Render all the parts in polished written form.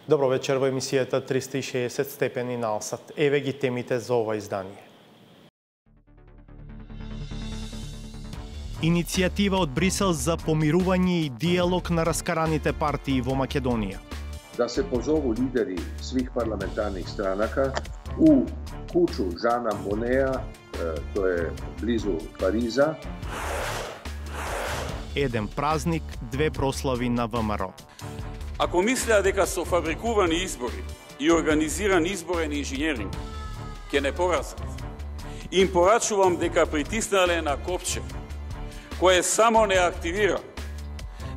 Добро вечер во емисијата 360 степени на Алсат. Еве ги темите за ова издание. Иницијатива од Брисел за помирување и диалог на раскараните партии во Македонија. Да се позову лидери свих парламентарних странака у куќу Жана Монеа, тоа е близу Париза. Еден празник, две прослави на ВМРО. Ако мислеа дека со фабрикувани избори и организиран изборен инженеринг ќе не поразат, им порачувам дека притиснале на копче, кое само не активира,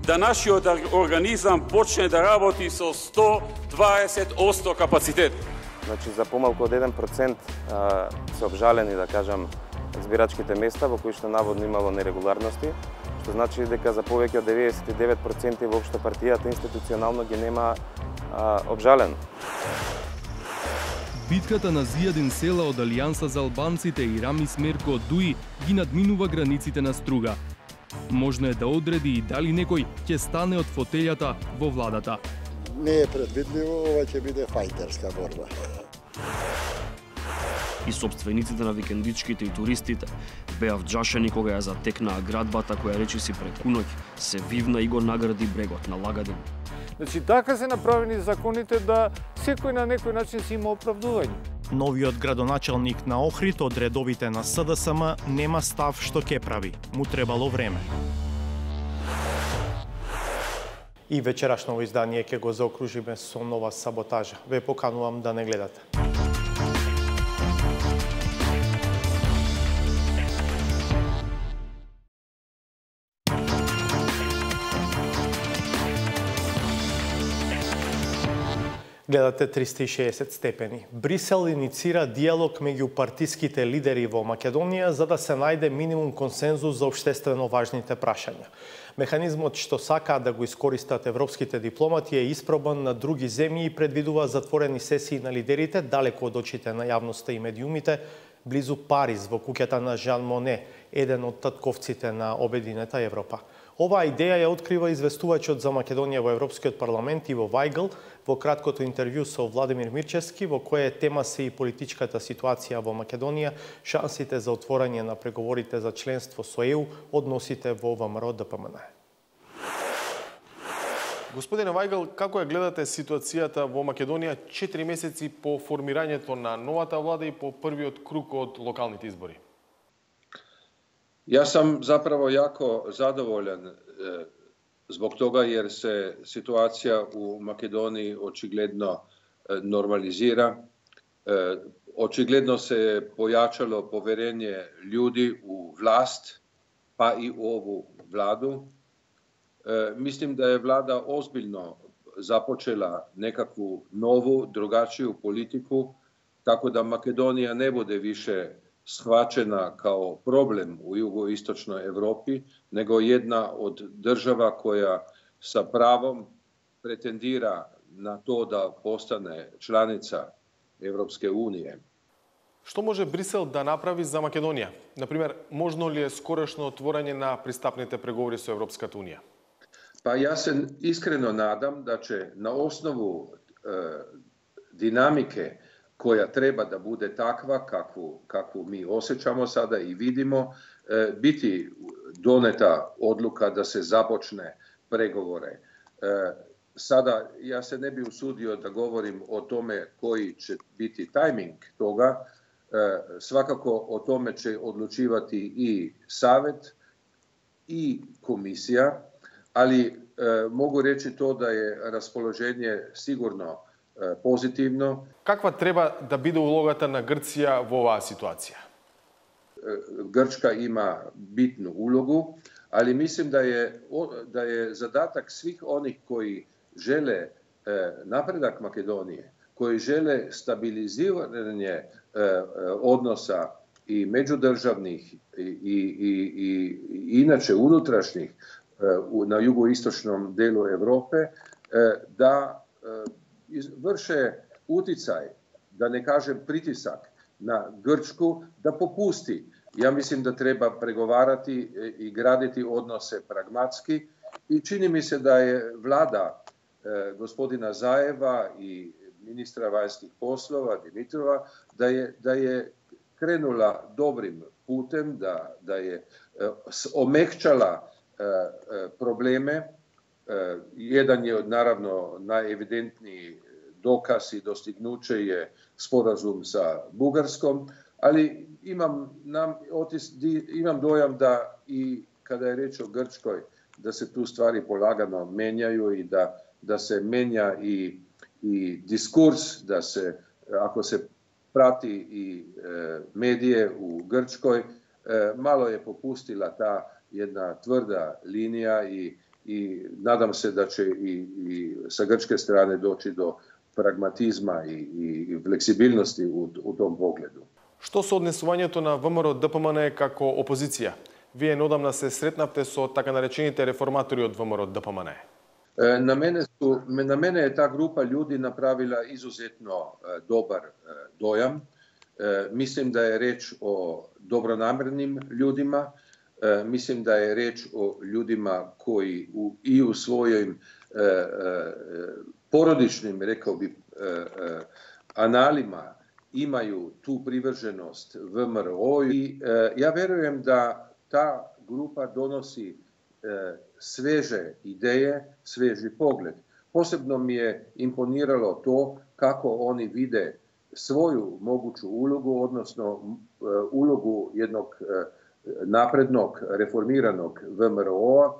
да нашиот организам почне да работи со 120% капацитет. Значи, за помалку од 1% се обжалени, да кажам, збирачките места во кои што наводно имало нерегуларности, што значи дека за повеќе од 99% воопшто партијата институционално ги нема обжален. Битката на Зијадин Села од Алијанса за албанците и Рамис Мерко од ДУИ ги надминува границите на Струга. Можно е да одреди и дали некој ќе стане од фотелјата во владата. Не е предвидливо, ова ќе биде фајтерска борба. И собствениците на викендичките и туристите беа вџашени кога ја затекнаа градбата која речиси преку ноќ се вивна и го награди брегот на Лагадин. Значи, така се направени законите да секој на некој начин си има оправдување. Новиот градоначалник на Охрид од редовите на СДСМ нема став што ќе прави. Му требало време. И вечерашно издание ќе го заокружиме со нова саботажа. Ве поканувам да не гледате. Гледате 360 степени. Брисел иницира диалог меѓу партиските лидери во Македонија за да се најде минимум консензус за општествено важните прашања. Механизмот што сакаат да го искористат европските дипломати е испробан на други земји и предвидува затворени сесии на лидерите далеку од очите на јавноста и медиумите близу Париз во куќата на Жан Моне, еден од татковците на обединета Европа. Оваа идеја ја открива известувачот за Македонија во Европскиот парламент Иво Вајгл во краткото интервју со Владимир Мирчевски, во кое тема се и политичката ситуација во Македонија, шансите за отворање на преговорите за членство со ЕУ, односите во ВМРО-ДПМН. Господине Вајгл, како ја гледате ситуацијата во Македонија 4 месеци по формирањето на новата влада и по првиот круг од локалните избори? Јас сам заправо јако задоволен због тога јер се ситуација у Македонија очигледно нормализира. Очигледно се појачало поверење људи у власт, па и у ову владу. Мислим да е влада озбилно започела некакву нову, другачију политику, така да Македонија не буде више схвачена као проблем у југоисточној Европи, него една од држава која са правом претендира на то да постане чланица Европске Унија. Што може Брисел да направи за Македонија? Например, можно ли е скорошно отворање на пристапните преговори со Европската Унија? Па јас се искрено надам да ќе на основу динамике која треба да буде таква какву ми осеќамо сада и видимо, бити донета одлука да се започне преговоре. Сада, јас се не би усудио да говорим о томе кој ќе бити тајминг тога, свакако о томе ќе одлучивати и Савет, и Комисија, али могу речи то да е расположение сигурно позитивно. Каква треба да биде улогата на Грција во оваа ситуација? Грчка има битну улогу, али мислим да е задатак свих оних кои желе напредак Македонија, кои желе стабилизирање односа и меѓудржавних и иначе унутрашних на југоисточном делу Европе, да врше утицај, да не кажем притисак на Грчку да попусти. Ја мислим да треба преговарати и градити односе прагматски и чини ми се да е влада gospodina Zaeva i ministra vanjskih poslova Dimitrova da je krenula dobrim putem, da je omekčala probleme. Jedan je naravno najevidentniji dokaz i dostignuće je sporazum sa Bugarskom, ali imam dojam da i kada je reč o Grčkoj, da se tu stvari polagano menjaju i da se menja i diskurs, da se, ako se prati i medije u Grčkoj, malo je popustila ta jedna tvrda linija i nadam se da će i sa grčke strane doći do pragmatizma i fleksibilnosti u tom pogledu. Што со однесувањето на ВМРО ДПМН како опозиција? Вие неодамна се сретнавте со така наречените реформатори од ВМРО ДПМН. Na mene je ta grupa ljudi napravila izuzetno dobar dojam. Mislim da je reč o dobronamernim ljudima. Mislim da je reč o ljudima koji i u svojim porodičnim, rekao bi, analima imaju tu privrženost VMRO i ja verujem da ta grupa donosi sveže ideje, sveži pogled. Posebno mi je imponiralo to kako oni vide svoju moguću ulogu, odnosno ulogu jednog naprednog, reformiranog VMRO-a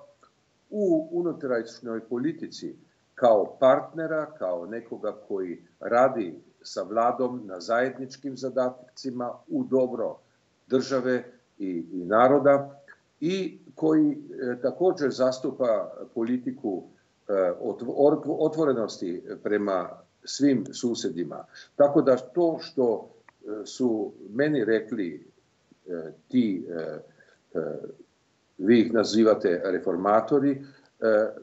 u unutrašnjoj politici kao partnera, kao nekoga koji radi sa vladom na zajedničkim zadatcima u dobro države i naroda i koji također zastupa politiku otvorenosti prema svim susjedima. Tako da to što su meni rekli ti, vi ih nazivate reformatori,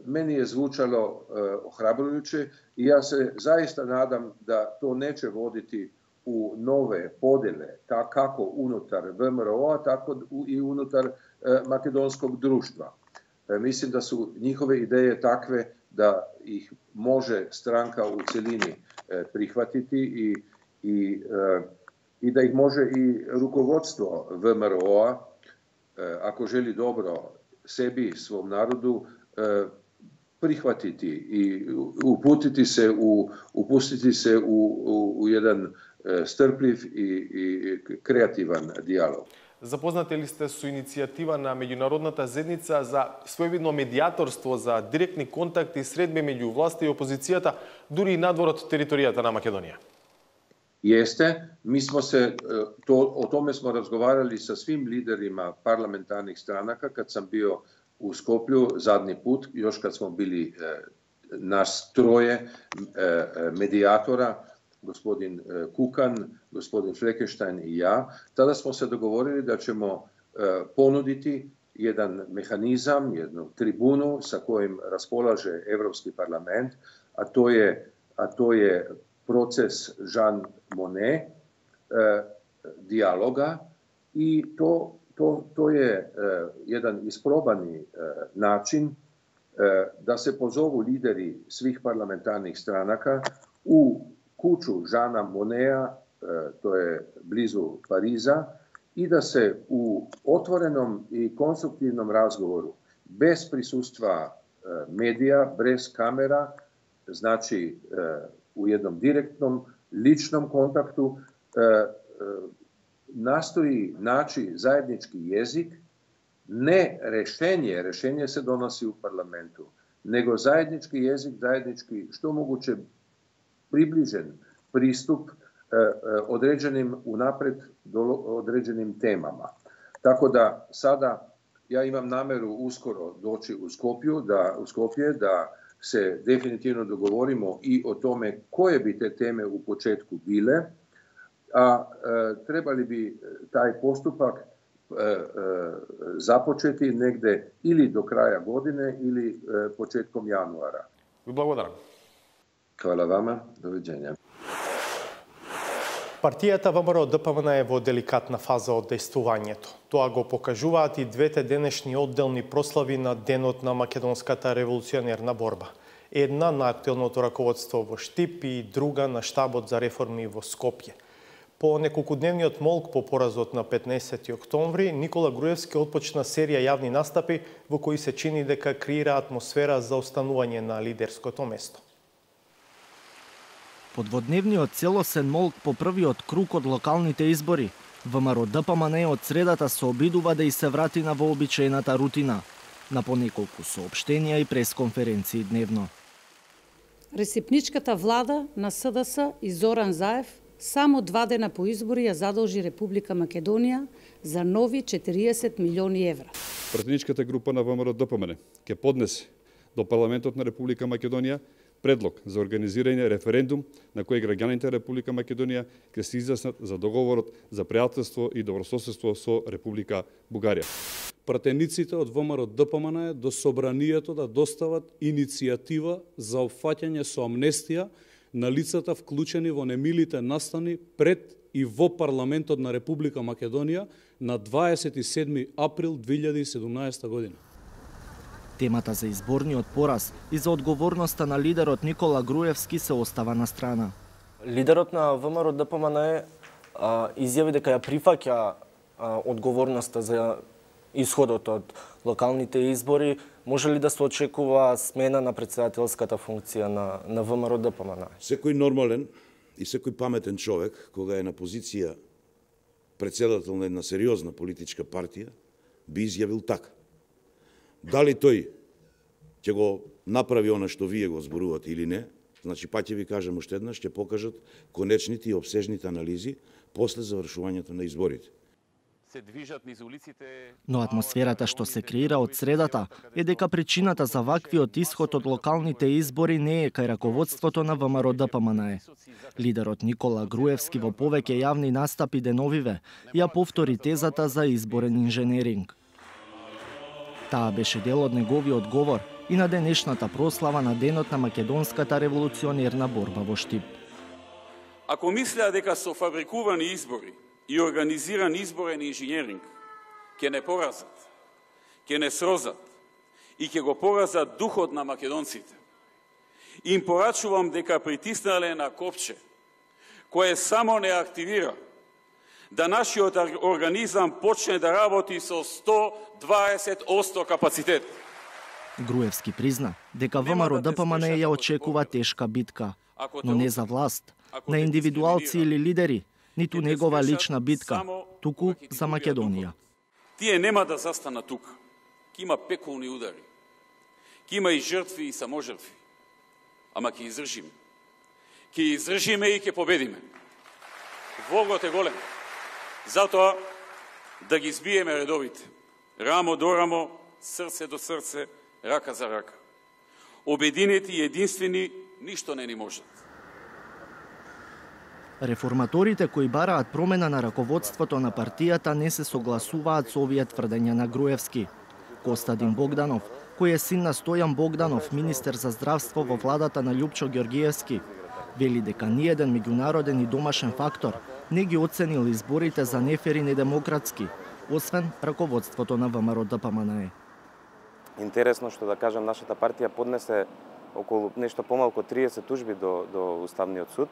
meni je zvučalo ohrabrujuće i ja se zaista nadam da to neće voditi u nove podjele, kako unutar VMRO-a, tako i unutar makedonskog društva. Mislim da su njihove ideje takve da ih može stranka u cjelini prihvatiti i da ih može i rukovodstvo VMRO-a, ako želi dobro sebi, svom narodu, prihvatiti i upustiti se u jedan strpljiv i kreativan dijalog. Запознати ли сте со иницијатива на меѓународната заедница за своевидно медијаторство за директни контакти средби меѓу власта и опозицијата, дури и надвор од територијата на Македонија? Jeste, o tome smo razgovarali sa svim liderima parlamentarnih stranaka kad sam bio u Skoplju zadnji put, još kad smo bili nas troje medijatora, gospodin Kukan, gospodin Fleckenstein i ja. Tada smo se dogovorili da ćemo ponuditi jedan mehanizam, jednu tribunu sa kojim raspolaže Evropski parlament, a to je proces Jean Monnet dijaloga i to je jedan isprobani način da se pozovu lideri svih parlamentarnih stranaka u kuću Jeana Monneta, to je blizu Pariza, i da se u otvorenom i konstruktivnom razgovoru, bez prisustva medija, bez kamera, znači u jednom direktnom, ličnom kontaktu, nastoji naći zajednički jezik, ne rješenje se donosi u parlamentu, nego zajednički jezik, zajednički što moguće približen pristup određenim unapred određenim temama. Tako da sada ja imam nameru uskoro doći u Skopje da se definitivno dogovorimo i o tome koje bi te teme u početku bile, a trebali bi taj postupak započeti negde ili do kraja godine ili početkom januara. Благодарам. Hvala vama, doviđenja. Партијата ВМРО ДПМН е во деликатна фаза од дејствувањето. Тоа го покажуваат и двете денешни одделни прослави на Денот на македонската револуционерна борба. Една на актуелното раководство во Штип и друга на штабот за реформи во Скопје. По неколкудневниот молк по поразот на 15 октомври, Никола Груевски отпочна серија јавни настапи во кои се чини дека креира атмосфера за останување на лидерското место. По дводневниот целосен молк по првиот круг од локалните избори, ВМРО ДПМН од средата се обидува да и се врати на вообичаената рутина, на по неколку соопштенија и пресконференции дневно. Ресипничката влада на СДС и Зоран Заев само 2 дена по избори ја задолжи Република Македонија за нови 40 милиони евра. Пратеничката група на ВМРО ДПМН ќе поднесе до Парламентот на Република Македонија предлог за организирање референдум на кој граѓаните на Република Македонија ќе се изјаснат за договорот за пријателство и добрососедство со Република Бугарија. Пратениците од ВМРО ДПМН до собранието да достават иницијатива за опфаќање со амнестија на лицата вклучени во немилите настани пред и во Парламентот на Република Македонија на 27 април 2017 година. Темата за изборниот пораз и за одговорноста на лидерот Никола Груевски се остава на страна. Лидерот на ВМРО ДПМН изјави дека ја прифаќа одговорноста за исходот од локалните избори. Може ли да се очекува смена на председателската функција на ВМРО ДПМН? Секој нормален и секој паметен човек, кога е на позиција председател на една сериозна политичка партија, би изјавил така. Дали тој ќе го направи она што вие го зборувате или не, значи па ќе ви кажам уште еднаш, ќе покажат конечните и обсежните анализи после завршувањето на изборите. Но атмосферата што се креира од средата е дека причината за ваквиот исход од локалните избори не е кај раководството на ВМРО ДПМН. Лидерот Никола Груевски во повеќе јавни настапи деновиве ја повтори тезата за изборен инженеринг. Таа беше дел од неговиот говор и на денешната прослава на денот на македонската револуционерна борба во Штип. Ако мислеа дека со фабрикувани избори и организиран изборен инженеринг ќе не поразат, ќе не срозат и ќе го поразат духот на македонците, им порачувам дека притиснале на копче кое само не активира, да нашиот организам почне да работи со 120% капацитет. Груевски призна дека ВМРО ДПМН ја очекува тешка битка, но не за власт, на индивидуалци или лидери, ниту негова лична битка, туку за Македонија. Тие нема да застанат тука. Ке има пеколни удари. Ке има и жртви и саможртви. Ама ќе издржиме. Ќе издржиме и ќе победиме. Вогот е голем. Затоа да ги збиеме редовите. Рамо до рамо, срце до срце, рака за рака. Обединети и единствени ништо не ни можат. Реформаторите кои бараат промена на раководството на партијата не се согласуваат со овие тврдења на Груевски. Костадин Богданов, кој е син на Стојан Богданов, министер за здравство во владата на Љупчо Ѓоргиевски, вели дека ниеден меѓународен и домашен фактор не ги оценил изборите за нефер и недемократски, освен раководството на ВМРО ДПМН. Интересно што да кажам, нашата партија поднесе околу нешто помалку 30 тужби до Уставниот суд,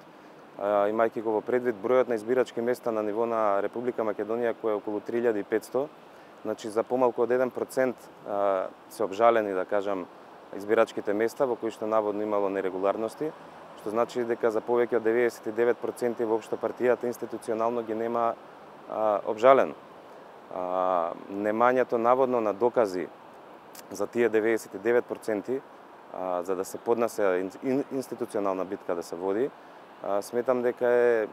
имајќи го во предвид бројот на избирачки места на ниво на Република Македонија, кој е околу 3500, значи за помалку од 1% се обжалени, да кажам, избирачките места во кои што наводно имало нерегуларности, што значи дека за повеќе од 99% воопшто партијата институционално ги нема обжалено. Немањето наводно на докази за тие 99%, за да се поднесе институционална битка да се води, сметам дека е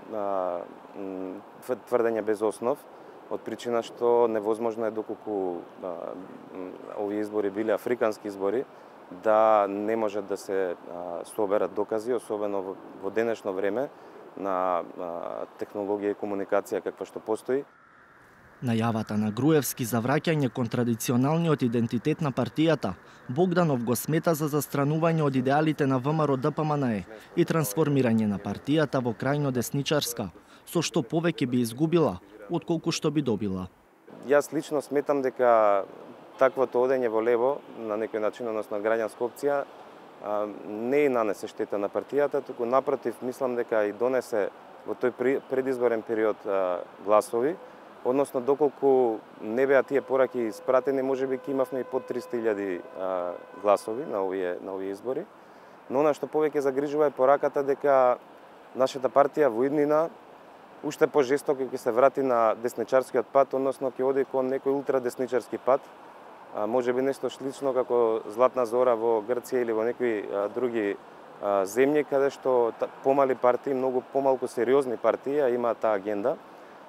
тврдење без основ, од причина што невозможно е доколку овие избори биле африкански избори, да не можат да се соберат докази, особено во денешно време на технологија и комуникација каква што постои. Најавата на Груевски за враќање кон традиционалниот идентитет на партијата, Богданов го смета за застранување од идеалите на ВМРО ДПМН и трансформирање на партијата во крајно десничарска, со што повеќе би изгубила, отколку што би добила. Јас лично сметам дека таквото одење во лево, на некој начин, односно граѓанска опција, не и нанесе штета на партијата, туку напротив, мислам дека и донесе во тој предизборен период гласови, односно доколку не беа тие пораки испратени, можеби ќе имавме и под 300.000 гласови на овие избори. Но она што повеќе загрижува е пораката дека нашата партија во иднина уште пожестоко ќе се врати на десничарскиот пат, односно ќе оди кон некој ултрадесничарски пат, можеби нешто слично како Златна Зора во Грција или во некои други земји, каде што помали партии, многу помалку сериозни партии имаат таа агенда.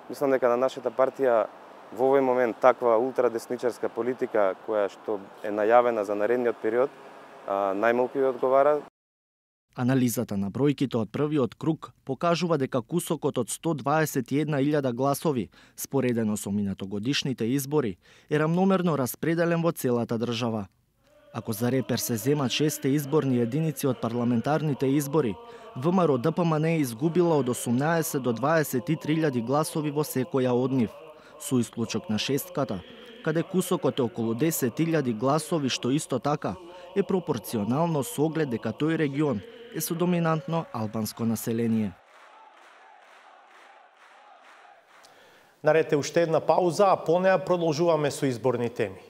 Мислам дека на нашата партија во овој момент таква ултрадесничарска политика која што е најавена за наредниот период најмалку ја одговара. Анализата на бројките од првиот круг покажува дека кусокот од 121.000 гласови, споредено со минатогодишните избори, е рамномерно распределен во целата држава. Ако за репер се земат 6 изборни единици од парламентарните избори, ВМРО ДПМН е изгубила од 18 до 23.000 гласови во секоја од нив, со исклучок на шестката, каде кусокот е околу 10.000 гласови, што исто така е пропорционално со оглед дека тој регион е со доминантно албанско население. Наред е уште една пауза, а по неа продолжуваме со изборни теми.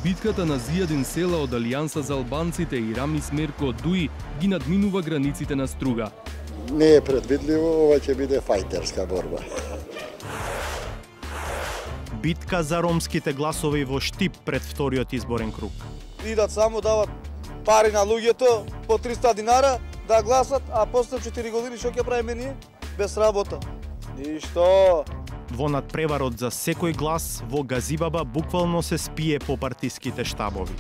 Битката на Зијадин села од Алијанса за албанците и Рамис Мерко Дуи ги надминува границите на Струга. Не е предвидливо, ова ќе биде фајтерска борба. Битка за ромските гласови во Штип пред вториот изборен круг. Идат само дават пари на луѓето по 300 динара да гласат, а после 4 години што ќе правиме ние? Без работа. Ништо. Во надпреварот за секој глас во Газибаба буквално се спие по партиските штабови.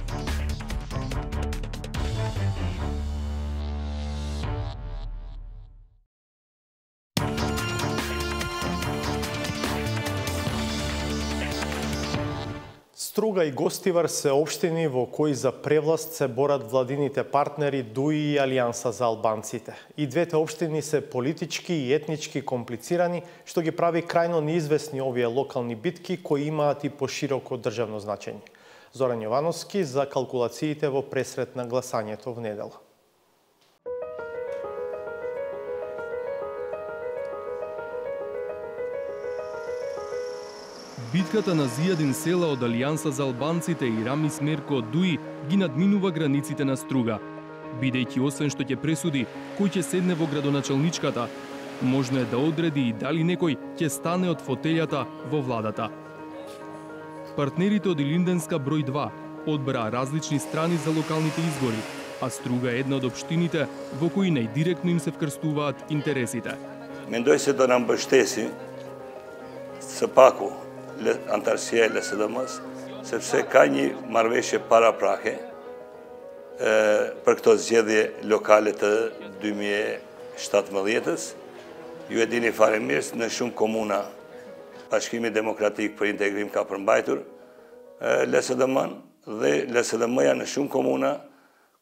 Струга и Гостивар се општини во кои за превласт се борат владините партнери Дуи и Алијанса за албанците. И двете општини се политички и етнички комплицирани, што ги прави крајно неизвестни овие локални битки кои имаат и пошироко државно значење. Зоран Јовановски за калкулациите во пресрет на гласањето в недела. Битката на Зијадин села од Алијанса за албанците и Рамис Мерко Дуи ги надминува границите на Струга. Бидејќи освен што ќе пресуди кој ќе седне во градоначалничката, можно е да одреди и дали некој ќе стане од фотелјата во владата. Партнерите од Илинденска број 2 одбраа различни страни за локалните избори, а Струга е една од општините во кои најдиректно им се вкрстуваат интересите. Mendoj se do na mbështesi së paku antarësia e LSDM-s, sepse ka një marrëveshje paraprake për këto zgjedhje lokale të 2017-s. Ju e dini fare mirë në shumë komuna Bashkimi Demokratik për Integrim ka përmbajtur LSDM-n dhe LSDM-ja në shumë komuna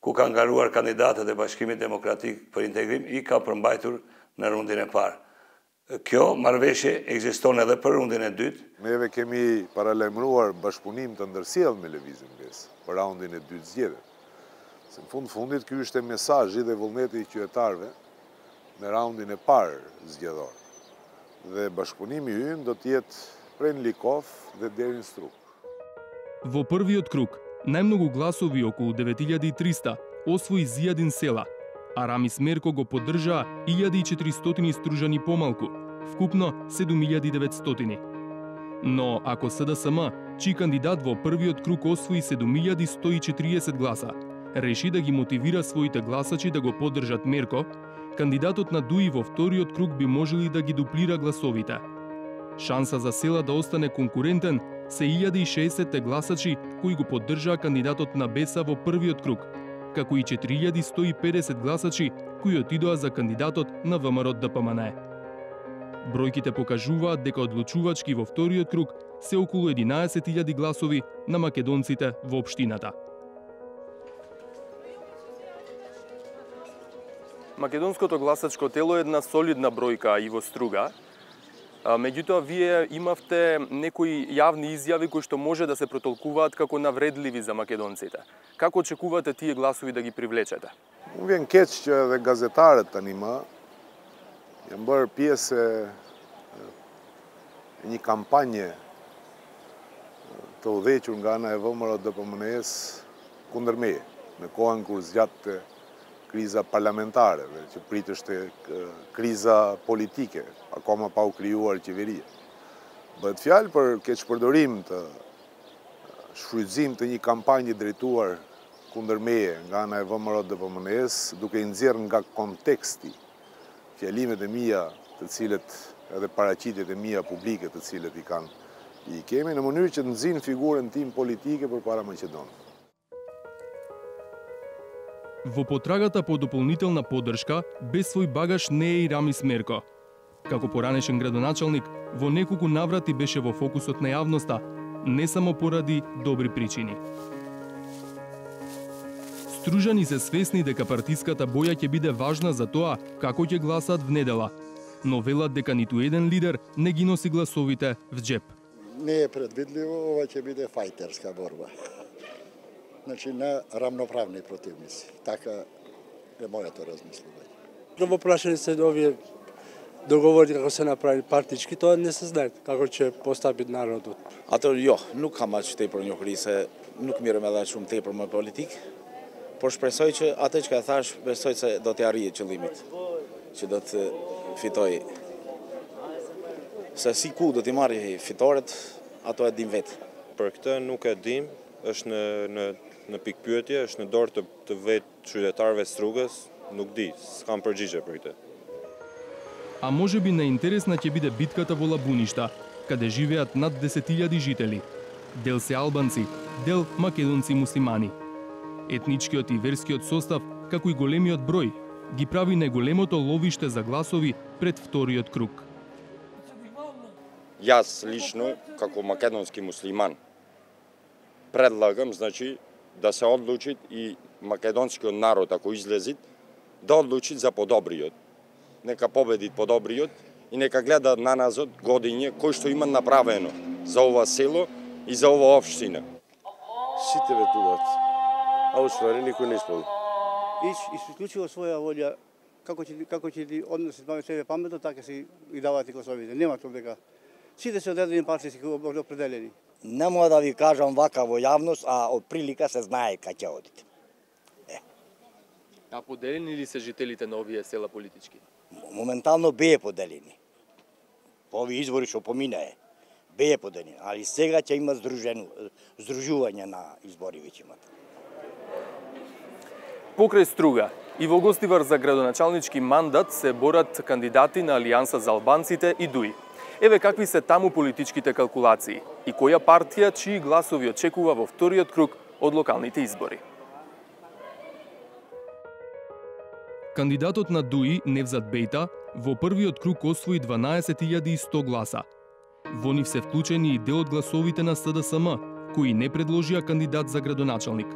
ku ka ngaruar kandidatët e Bashkimit Demokratik për Integrim i ka përmbajtur në rundin e parë. Kjo marrëveshje ekziston edhe për rundin e dytë. Neve kemi paralajmëruar bashkëpunim të ndërsjellë me Lëvizjen Bes për raundin e dytë zgjedhje. Se në fundit ky ishte mesazhi dhe vullneti i qytetarëve në raundin e parë zgjedhor. Dhe bashkëpunimi ynë do të jetë prej Likov dhe deri në Strug. Во првиот круг најмногу гласови, околу 9300, освои Зијадин села, а Рамис Мерко го поддржаа 1400 стружани помалку, вкупно 7900. Но ако СДСМ, чиј кандидат во првиот круг освои 7140 гласа, реши да ги мотивира своите гласачи да го поддржат Мерко, кандидатот на Дуи во вториот круг би можели да ги дуплира гласовите. Шанса за села да остане конкурентен се 1060 гласачи кои го поддржаа кандидатот на Беса во првиот круг, како и 4150 гласачи кои отидоа за кандидатот на ВМРО ДПМН. Бројките покажуваат дека одлучувачки во вториот круг се околу 11.000 гласови на македонците во општината. Македонското гласачко тело е една солидна бројка и во Струга. Меѓутоа, вие имавте некои јавни изјави кои што може да се протолкуваат како навредливи за македонците. Како очекувате тие гласови да ги привлечете? Unë vjen keq që edhe gazetarët tani më janë bërë pjesë e një kampanje të udhëhequr nga ana e vëmërave të DPMN-s kundër meje, në kohën kur zgjatte kriza parlamentare dhe që priteshte kriza politike, akoma pa u krijuar qeveria. Bëhet fjalë për keqpërdorim të shfrytëzim të një kampanje drejtuar kundër meje nga ana e vëmërave të DPMN-s, duke i nxjerrë nga konteksti fjalimet e mia, të cilët edhe paraqitjet e mia publike, të cilët i kemi në mënyrë që të nxjin figurën tim politike përpara Maqedonisë. Во потрагата по дополнителна поддршка, без свој багаж не е и Рамис Мерко. Како поранешен градоначалник, во неколку наврати беше во фокусот на јавноста, не само поради добри причини. Стружани се свесни дека партиската боја ќе биде важна за тоа како ќе гласаат в недела, но велат дека ниту еден лидер не ги носи гласовите в джеп. Не е предвидливо, ова ќе биде фајтерска борба. Значи, на рамноправни противници. Така е моето размислување. Прво прашање се овие договори како се направи партички, тоа не се знае како ќе постапи народот. Ato jo, nuk kam aq tepër njohuri se nuk mirëm edhe shumë tepër me politik, por shpresoj që atë që ka thash, besoj se do të arrijë qëllimit, që do të fitoj. Se si ku do t'i marrë fitoret, ato e dim vetë. Për këtë nuk e dim, është në pikpyetje, është në dorë të vetë qytetarëve Strugës, nuk di, s'kam përgjigje për këtë. А може би најинтересна ќе биде битката во Лабуништа, каде живеат над 10.000 жители. Дел се албанци, дел македонци муслимани. Етничкиот и верскиот состав, како и големиот број, ги прави најголемото ловиште за гласови пред вториот круг. Јас лично, како македонски муслиман, предлагам, значи, да се одлучи и македонскиот народ, ако излезит, да одлучи за подобриот. Нека победи подобриот и нека гледа на назад годиње кој што има направено за ова село и за ова општина. Сите ветуваат, а уствари никој не исполни. Исклучиво своја волја, како ќе ти односи тоа себе паметно, така си и давате гласовите. Нема тоа дека сите се одредени партии се определени. Не мога да ви кажам вака во јавност, а од прилика се знае кај ќе одите. А поделени ли се жителите на овие села политички? Моментално беа поделени. По овие избори што поминае, беа поделени, али сега ќе има здружување на избори веќе имат. Покрај Струга и во Гостивар за градоначалнички мандат се борат кандидати на Алијанса за албанците и ДУИ. Еве какви се таму политичките калкулации и која партија чии гласови очекува во вториот круг од локалните избори. Кандидатот на ДУИ, Невзат Бејта, во првиот круг освои 12.100 гласа. Во нив се вклучени и дел од гласовите на СДСМ, кои не предложија кандидат за градоначалник.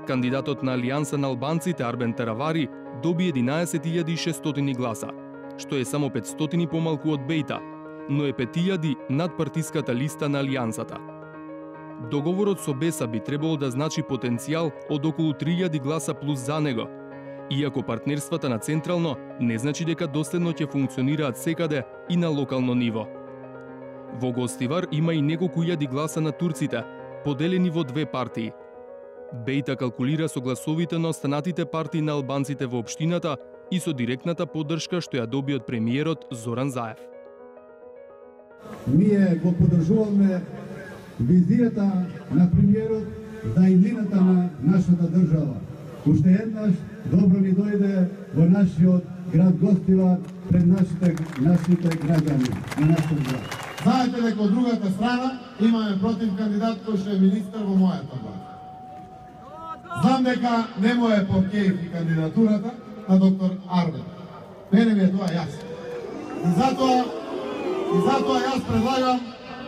Кандидатот на Алијанса на албанците Арбен Таравари доби 11.600 гласа, што е само 500 помалку од Бејта, но е 5.000 над партиската листа на Алијансата. Договорот со Беса би требало да значи потенцијал од околу 3.000 гласа плюс за него, иако партнерствата на централно не значи дека доследно ќе функционираат секаде и на локално ниво. Во Гостивар има и неколку илјади гласа на турците, поделени во две партии. Бејта калкулира со гласовите на останатите партии на албанците во општината и со директната поддршка што ја доби од премиерот Зоран Заев. Ние го поддржуваме визијата на премиерот за иднината на нашата држава. Уште еднаш добро ни дојде во нашиот град Гостивар пред нашите граѓани на нашиот град. Знаете дека од другата страна имаме против кандидат кој што е министер во мојата влада. Знам дека не му е по кејф кандидатурата на доктор Арбен. Мене ми е тоа јасно. И затоа јас предлагам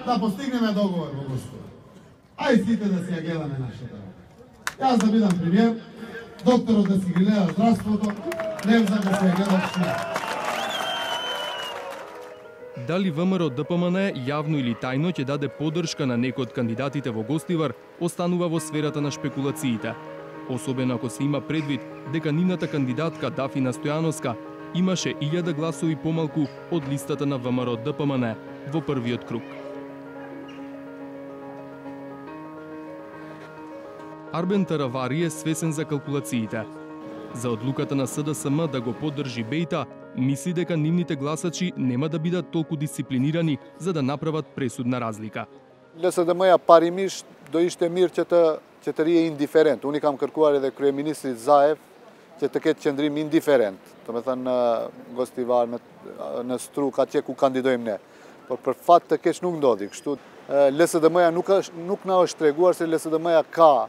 да постигнеме договор во Гостивар. Ај сите да си ја гледаме нашата работа. Јас да бидам премиер, докторот да си ги гледа здравството, Невзат да си ја гледа општина. дали ВМРО ДПМН јавно или тајно ќе даде поддршка на некој од кандидатите во Гостивар, останува во сферата на шпекулациите. Особено ако се има предвид дека нивната кандидатка Дафина Стојановска имаше 1000 гласови помалку од листата на ВМРО ДПМН во првиот круг. Арбен Таравари е свесен за калкулациите. За одлуката на СДСМ да го поддржи Бејта, мисли дека нивните гласачи нема да бидат толку дисциплинирани за да направат пресудна разлика. LSDM-ja parimisht do ishte mirë që të rije indiferent. Unë i kam kërkuar edhe kryeministrit Zaev që të ketë qëndrim indiferent. Do me thënë në Gostivar, në Struk, atje ku kandidojmë ne. Por për fat të keq nuk ndodhi. Kështu LSDM-ja nuk na është treguar se LSDM-ja ka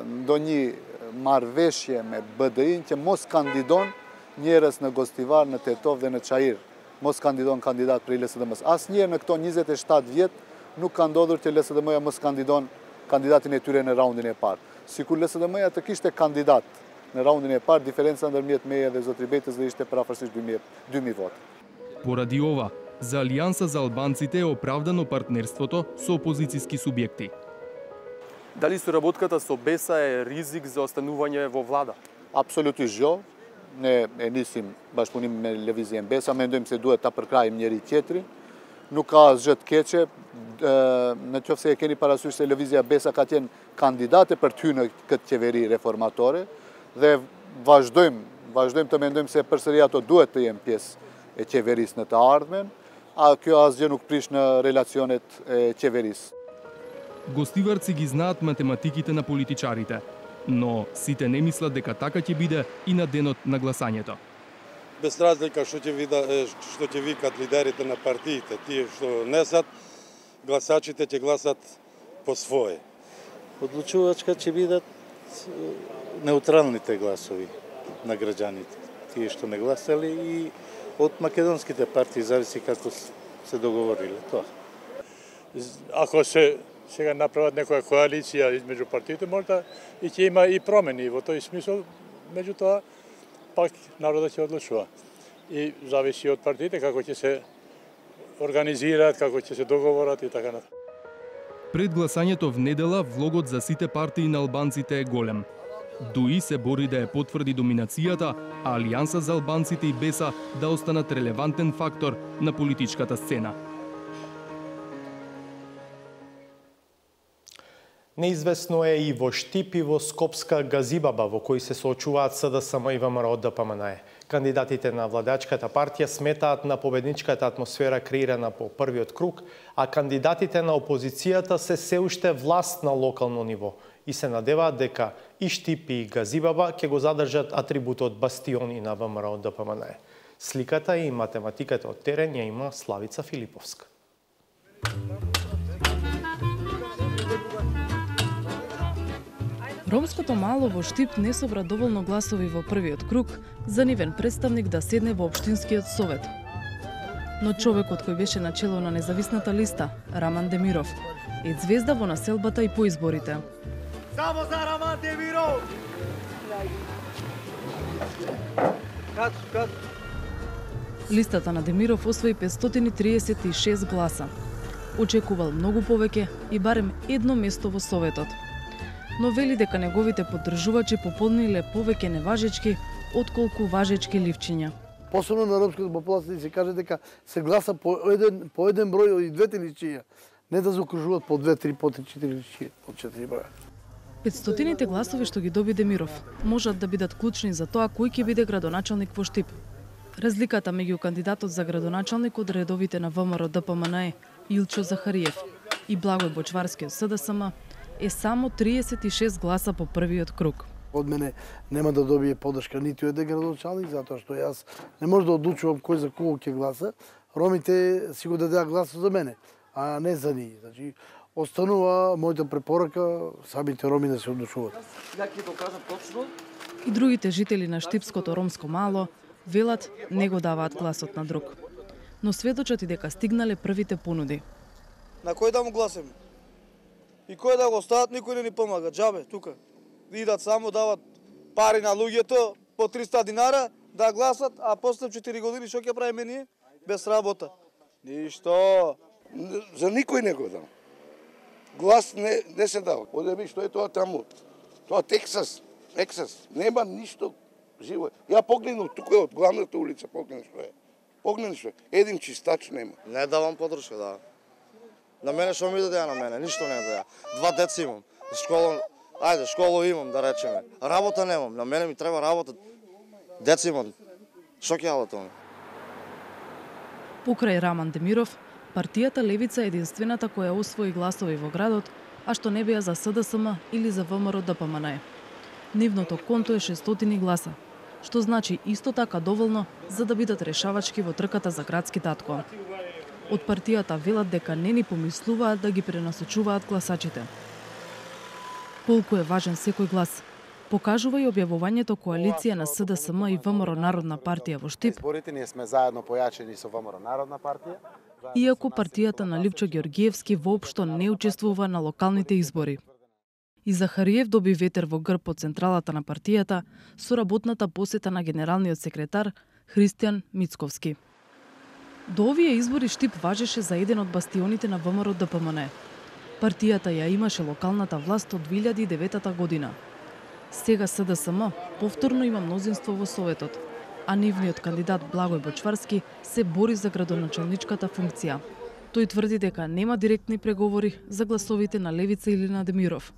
ndonjë marrëveshje me BDI-n që mos kandidon njerëz në Gostivar, në Tetov dhe në Çajir. Mos kandidon kandidat për LSDM-s. Asnjëherë në këto 27 vjet nuk ka ndodhur që LSDM-ja mos kandidon kandidatin e tyre në raundin e parë. Sikur LSDM-ja të kishte kandidat në raundin e parë, diferenca ndërmjet meje dhe Zotri Betës dhe ishte parafërsisht 2000 votë. Поради ова, за Алијанса за албанците е оправдано партнерството со опозицијски субјекти. Дали соработката со Беса е ризик за останување во влада? Absolutisht jo. Ne e nisim bashkëpunim me Lëvizjen Besa, mendojmë se duhet ta përkrajmë njëri tjetrin. Nuk ka asgjë të keqe, në qoftë se e keni parasysh se Lëvizja Besa ka qenë kandidate për ty në këtë qeveri reformatore dhe vazhdojmë të mendojmë se përsëri ato duhet të jenë pjesë e qeverisë në të ardhmen, a kjo asgjë nuk prish në relacionet e qeverisë. Гостиварци ги знаат математиките на политичарите, но сите не мислат дека така ќе биде и на денот на гласањето. Без разлика што ќе викат лидерите на партиите, тие што не сат, гласачите ќе гласат по свое. Одлучувачка ќе бидат неутралните гласови на граѓаните, тие што не гласали и од македонските партии зависи како се договориле тоа. Ако се сега направат некоја коалиција измеѓу партиите, можда и ќе има и промени во тој смисол, меѓутоа пак народот ќе одлучува. И зависи од партиите како ќе се организираат, како ќе се договорат и така натаму. Пред гласањето в недела, влогот за сите партии на албанците е голем. Дуи се бори да ја потврди доминацијата, а Алијанса за албанците и Беса да останат релевантен фактор на политичката сцена. Неизвестно е и во Штип и во Скопска Газибаба, во кои се соочуваат СДСМ и ВМРО ДПМН. Кандидатите на владачката партија сметаат на победничката атмосфера креирана по првиот круг, а кандидатите на опозицијата се уште власт на локално ниво и се надеваат дека и Штип и Газибаба ќе го задржат атрибутот бастиони на ВМРО ДПМН. Сликата и математиката од терен ја има Славица Филиповска. Ромското мало во Штип не собра доволно гласови во првиот круг за нивен представник да седне во Општинскиот совет. Но човекот кој беше начело на независната листа, Раман Демиров, е звезда во населбата и по изборите. Само за Раман Демиров! Листата на Демиров освои 536 гласа. Очекувал многу повеќе и барем едно место во советот. Но вели дека неговите поддржувачи пополниле повеќе неважечки отколку важечки ливчиња. Посебно на ромската популација се каже дека се гласа по еден број од двете личиња, не да заокружуваат по 2, 3, по 3, 4 личиња, по 4 броја. 500-тините гласови што ги доби Демиров можат да бидат клучни за тоа кој ќе биде градоначалник во Штип. Разликата меѓу кандидатот за градоначалник од редовите на ВМРО ДПМН Илчо Захариев и Благој Бочварски од СДСМ е само 36 гласа по првиот круг. Од мене нема да добие поддршка ниту еден градоначалник, затоа што јас не може да одлучувам кој за кого ќе гласа. Ромите си го дадеа гласот за мене, а не за нив. Значи, останува мојата препорака самите роми да се одлучуваат. Ја ќе го кажам точно. И другите жители на Штипското ромско мало велат не го даваат гласот на друг. Но сведочат и дека стигнале првите понуди. На кој да му гласаме? И кој да го остават, никој не ни помага. Џабе, тука. Идат само, дават пари на луѓето по 300 динара да гласат, а после 4 години што ќе правиме ние? без работа. Ништо. За никој не го дам. Глас не се дава. Одеби што е тоа таму. Тоа Тексас. Нема ништо живо. Ја погледнав тука од главната улица, погледнав што е. Погледнав што е. Еден чистач нема. Не давам подршка, да. На мене што ми дадеа на мене? Ништо не дадеа. 2 деца имам. Школа имам, да речеме. Работа немам. На мене ми треба работа. Деца имам. Што ќе јава тоа? Покрај Раман Демиров, партијата Левица е единствената која освои гласови во градот, а што не беа за СДСМ или за ВМРО ДПМН. Нивното конто е 600 гласа, што значи исто така доволно за да бидат решавачки во трката за градски татко. Од партијата велат дека не ни помислуваат да ги пренасочуваат гласачите. Колку е важен секој глас, покажува и објавувањето коалиција на СДСМ и ВМРО Народна партија во Штип. Изборите ние сме заедно појачени со ВМРО Народна партија. Иако партијата на Ливчо Георгиевски воопшто не учествува на локалните избори. И Захариев доби ветер во грб од централата на партијата со работната посета на генералниот секретар Христијан Мицковски. До овие избори Штип важеше за еден од бастионите на ВМРО ДПМН. Партијата ја имаше локалната власт од 2009 година. Сега СДСМ повторно има мнозинство во Советот, а нивниот кандидат Благој Бочварски се бори за градоначалничката функција. Тој тврди дека нема директни преговори за гласовите на Левица или на Демиров,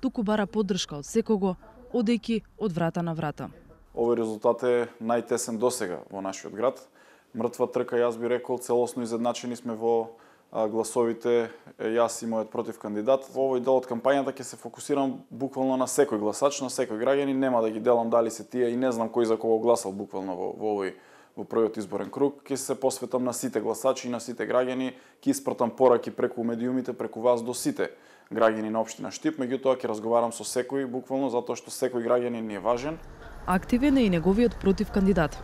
туку бара поддршка од секого, одејќи од врата на врата. Овој резултат е најтесен досега во нашиот град. Мртва трка, јас би рекол, целосно изедначени сме во гласовите, јас и мојот против кандидат. Во овој дел од кампањата ќе се фокусирам буквално на секој гласач, на секој граѓанин, нема да ги делам дали се тие и не знам кој за кого гласал буквално во првиот изборен круг. Ќе се посветам на сите гласачи и на сите граѓани, ќе испратам пораки преку медиумите, преку вас до сите граѓани на општина Штип, меѓутоа ќе разговарам со секој буквално затоа што секој граѓанин ни е важен. Активен е и неговиот против кандидат.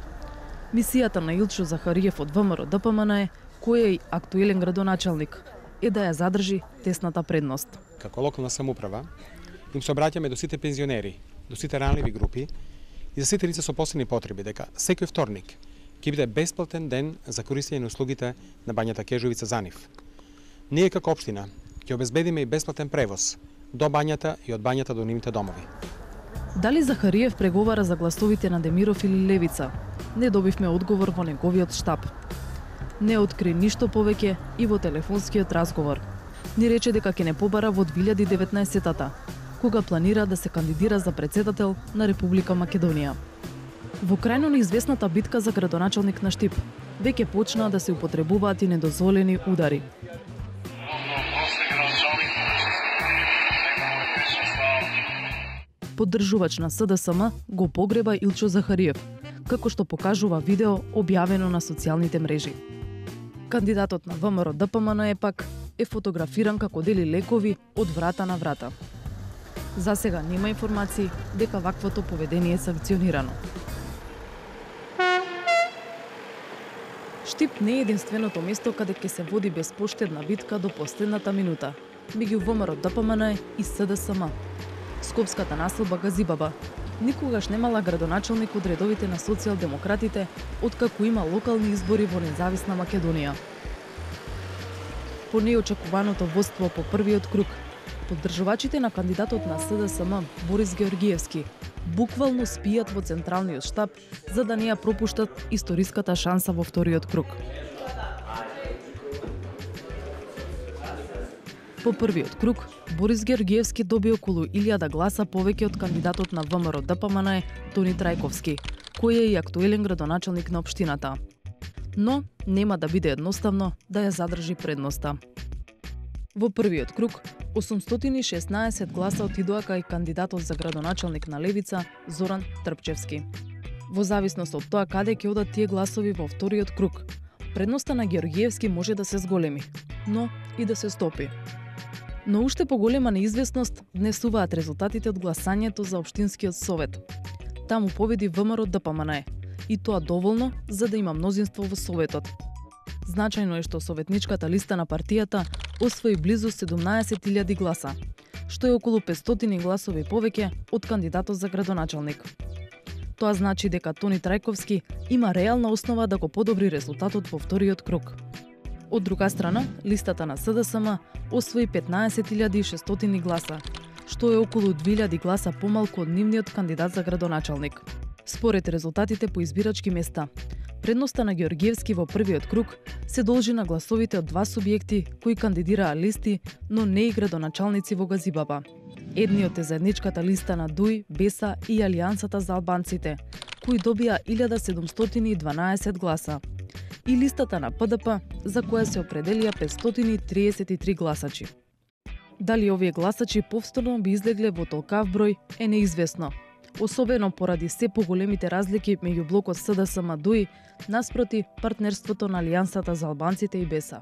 Мисијата на Илчо Захариев од ВМРО ДПМН е, кој е и актуелен градоначалник, е да ја задржи тесната предност. Како локална самоуправа, им се обраќаме до сите пензионери, до сите ранливи групи и за сите лица со посебни потреби, дека секој вторник ќе биде бесплатен ден за користење на услугите на бањата Кежовица за нив. Ние како општина ќе обезбедиме и бесплатен превоз до бањата и од бањата до нивните домови. Дали Захариев преговара за гласовите на Демиров или Левица? Не добивме одговор во неговиот штаб. Не откри ништо повеќе и во телефонскиот разговор. Ни рече дека ќе не побара во 2019-тата, кога планира да се кандидира за претседател на Република Македонија. Во крајно неизвестната битка за градоначалник на Штип, веќе почнаа да се употребуваат и недозволени удари. Поддржувач на СДСМ го погреба Илчо Захариев, како што покажува видео објавено на социјалните мрежи. Кандидатот на ВМРО ДПМН пак е фотографиран како дели лекови од врата на врата. За сега нема информации дека ваквото поведение е санкционирано. Штип не е единственото место каде ќе се води безпоштедна битка до последната минута меѓу ВМРО ДПМН и СДСМ. Скопската населба Газибаба никогаш немала градоначалник од редовите на социјалдемократите откако има локални избори во независна Македонија. По неочекуваното водство по првиот круг, поддржувачите на кандидатот на СДСМ Борис Георгиевски буквално спијат во централниот штаб за да не ја пропуштат историската шанса во вториот круг. По првиот круг, Борис Георгиевски доби околу 1000 гласа повеќе од кандидатот на ВМРО ДПМН Тони Трајковски, кој е и актуелен градоначалник на општината. Но нема да биде едноставно да ја задржи предноста. Во првиот круг, 816 гласа отидоа кај кандидатот за градоначалник на Левица Зоран Трпчевски. Во зависност од тоа каде ќе одат тие гласови во вториот круг, предноста на Георгиевски може да се зголеми, но и да се стопи. Но уште поголема неизвестност внесуваат резултатите од гласањето за Општинскиот совет. Таму победи ВМРО ДПМН, и тоа доволно за да има мнозинство во советот. Значајно е што советничката листа на партијата освои близу 17.000 гласа, што е околу 500 гласови повеќе од кандидатот за градоначалник. Тоа значи дека Тони Трајковски има реална основа да го подобри резултатот во вториот круг. Од друга страна, листата на СДСМ освои 15.600 гласа, што е околу 2.000 гласа помалку од нивниот кандидат за градоначалник. Според резултатите по избирачки места, предноста на Георгиевски во првиот круг се должи на гласовите од два субјекти кои кандидираа листи, но не и градоначалници во Газибаба. Едниот е заедничката листа на ДУИ, БЕСА и Алијансата за албанците, кои добија 1712 гласа, и листата на ПДП, за која се определија 533 гласачи. Дали овие гласачи повторно би излегле во толкав број е неизвестно, особено поради се поголемите разлики меѓу блокот СДСМ ДУИ наспроти партнерството на Алијансата за албанците и БЕСА.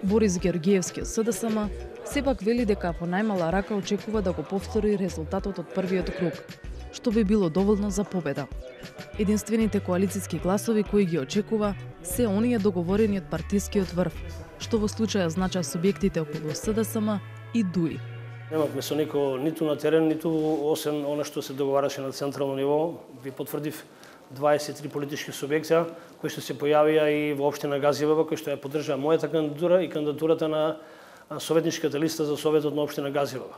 Борис Георгиевски од СДСМ сепак вели дека во најмала рака очекува да го повтори резултатот од првиот круг, што би било доволно за победа. Единствените коалициски гласови кои ги очекува се оние договорени од партискиот врв, што во случај означава субјектите околу СДСМ и ДУИ. Немавме со никого ниту на терен, ниту освен она што се договараше на централно ниво. Ви потврдив 23 политички субјекти кои што се појавија и во општина Газибаба, кои што ја поддржаа мојата кандидатура и кандидатурата на советничката листа за советот на општина Газибаба.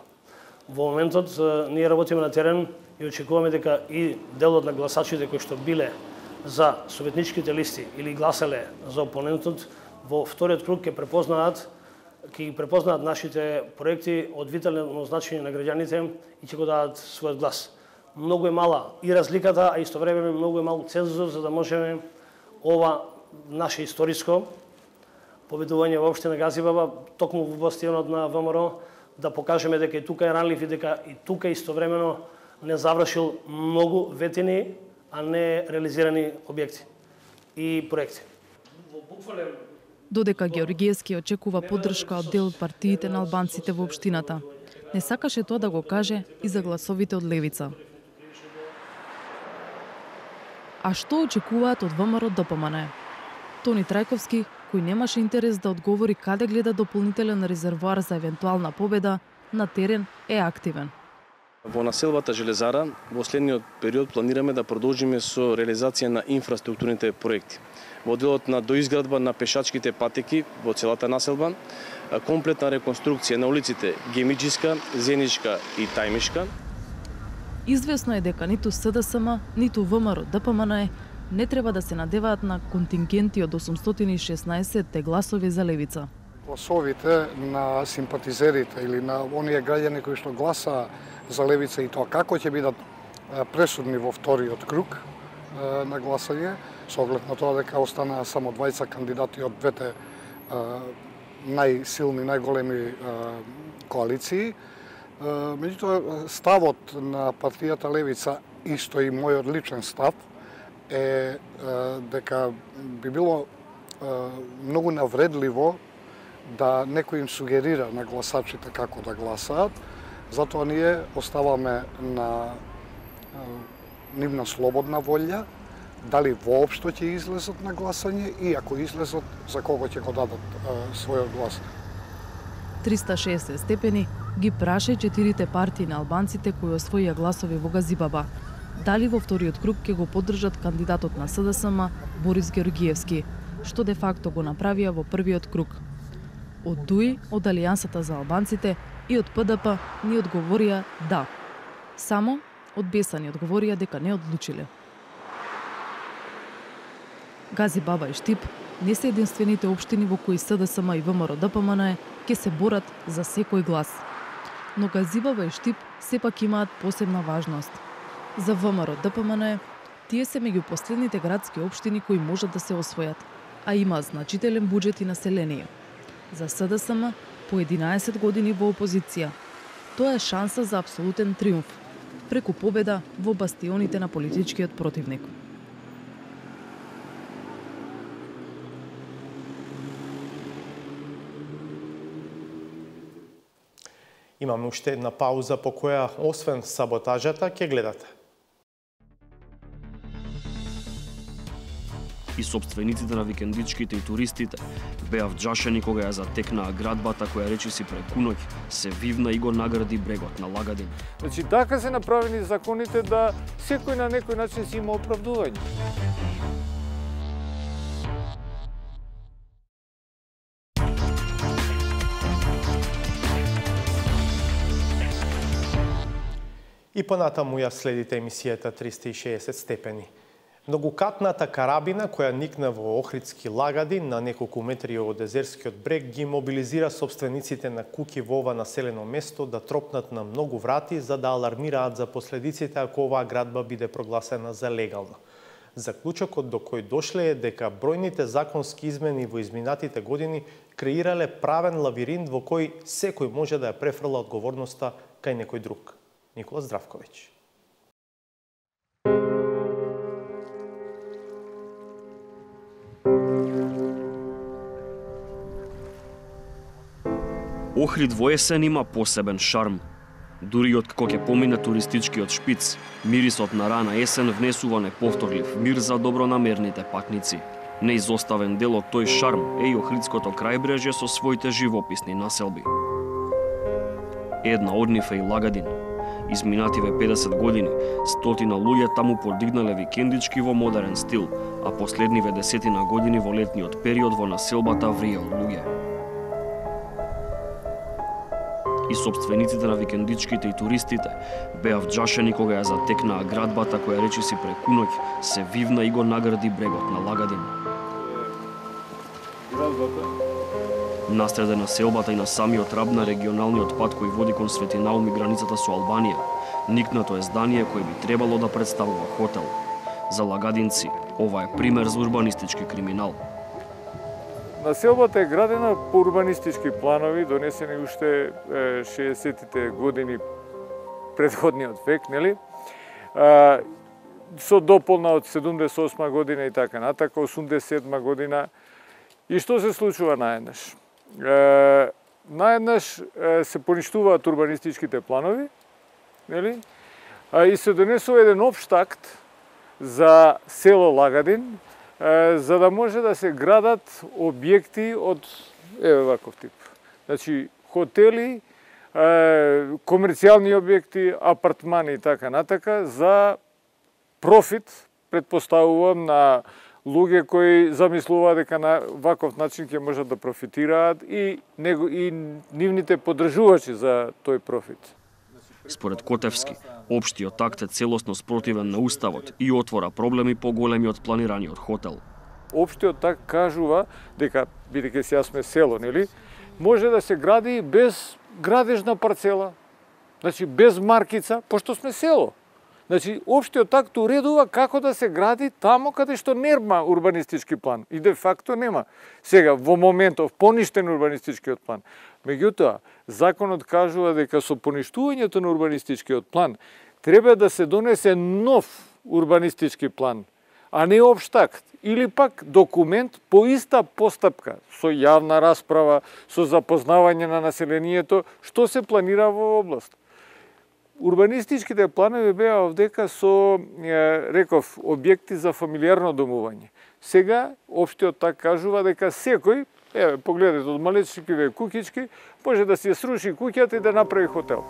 Во моментот ние работиме на терен и очекуваме дека и делот на гласачите кои што биле за советничките листи или гласале за опонентот во вториот круг ќе препознаат нашите проекти од витално значење на граѓаните и ќе го дадат својот глас. Многу е мала и разликата, а истовремено многу е мал цензусот за да можеме ова наше историско победување во општина Газибаба, токму во бастионот на ВМРО, да покажеме дека и тука е ранлив и дека и тука истовремено не завршил многу ветени, а не реализирани објекти и проекти. Додека Георгиевски очекува поддршка од дел од партиите на албанците во општината, не сакаше тоа да го каже и за гласовите од левица. А што очекуваат од ВМРО ДПМН? Тони Трајковски, кој немаше интерес да одговори каде гледа дополнителен резервоар за евентуална победа, на терен е активен. Во населбата Железара, во следниот период планираме да продолжиме со реализација на инфраструктурните проекти. Во делот на доизградба на пешачките патеки во целата населба, комплетна реконструкција на улиците Гемиџиска, Зеничка и Тајмишка. Известно е дека ниту СДСМ, ниту ВМРО ДПМН не треба да се надеваат на контингенти од 816 гласови за левица. Гласовите на симпатизерите или на оние граѓани кои што гласаа за левица и тоа како ќе бидат пресудни во вториот круг на гласање, со оглед на тоа дека останаа само двајца кандидати од двете најсилни, најголеми коалиции. Меѓутоа, ставот на партијата Левица, исто и мојот личен став, е дека би било многу навредливо да некој им сугерира на гласачите како да гласаат. Затоа ние оставаме на нивна слободна волја, дали воопшто ќе излезат на гласање и ако излезат, за кого ќе го дадат својот глас. 360 степени ги праша четирите партии на албанците кои освоија гласови во Газибаба. Дали во вториот круг ќе го поддржат кандидатот на СДСМ Борис Георгиевски, што де факто го направија во првиот круг. Од ДУИ, од Алијансата за албанците и од ПДП ни одговорија да. Само од БЕСА ни одговорија дека не одлучиле. Газибаба и Штип не се единствените општини во кои СДСМ и ВМРО ДПМН ќе се борат за секој глас. Но Газибаба и Штип сепак имаат посебна важност. За ВМРО ДПМН тие се меѓу последните градски општини кои можат да се освојат, а имаат значителен буџет и население. За СДСМ по 11 години во опозиција. Тоа е шанса за апсолутен триумф, преку победа во бастионите на политичкиот противник. Имаме уште една пауза по која, освен саботажата, ќе гледате. и собствениците на викендичките и туристите беа вџашени кога ја затекнаа градбата која речиси преку ноќ се вивна и го награди брегот на Лагадин. Значи така се направени законите да секој на некој начин си има оправдување. И понатаму ја следите емисијата 360 степени. Многокатната карабина која никна во Охридски Лагадин на неколку метри од езерскиот брег ги мобилизира собствениците на куќи во ова населено место да тропнат на многу врати за да алармираат за последиците ако оваа градба биде прогласена за легална. Заклучокот до кој дошле е дека бројните законски измени во изминатите години креирале правен лавиринт во кој секој може да ја префрла одговорноста кај некој друг. Никола Здравковиќ. Охрид во есен има посебен шарм. Дури откако ќе помине туристичкиот шпиц, мирисот на рана есен внесува неповторлив мир за добронамерните патници. Неизоставен дел од тој шарм е и Охридското крајбрежје со своите живописни населби. Една од нив е и Лагадин. Изминативе 50 години, стотина луѓе таму подигнале викендички во модерен стил, а последниве десетина години во летниот период во населбата врие од луѓе. И собствениците на викендичките и туристите беа вџашени кога ја затекнаа градбата која речиси преку ноќ се вивна и го награди брегот на Лагадин. Насреде на селбата и на самиот раб на регионалниот пат кој води кон Свети Наум и границата со Албанија, никнато е здание кое би требало да представува хотел. За лагадинци, ова е пример за урбанистички криминал. Населбата е градена по урбанистички планови, донесени уште 60-тите години предходниот век, нели? Со дополна од 78 година и така натака, 87 година. И што се случува наеднаш? Наеднаш се поништуваат урбанистичките планови, нели? И се донесува еден општ акт за село Лагадин, за да може да се градат објекти од ваков тип. Значи, хотели, комерцијални објекти, апартмани и така натака, за профит, предпоставувам, на луѓе кои замислуваат дека на ваков начин ќе можат да профитираат и нивните поддржувачи за тој профит. Според Котевски, општиот акт е целосно спротивен на уставот и отвора проблеми поголеми од планираниот хотел. Општиот акт кажува дека, бидејќи сега сме село, нели, може да се гради без градежна парцела, значи без маркица, пошто сме село. Значи, општиот акт уредува како да се гради тамо каде што нема урбанистички план. И де факто нема. Сега, во моментов, поништен урбанистичкиот план. Меѓутоа, законот кажува дека со поништувањето на урбанистичкиот план треба да се донесе нов урбанистички план, а не општ акт. Или пак документ по иста постапка, со јавна расправа, со запознавање на населението, што се планира во област. Урбанистичките планови беа овдека со, реков, објекти за фамилиарно домување. Сега, општиот так кажува дека секој, погледате, од малечкиве куќички, може да си сруши куќата и да направи хотел.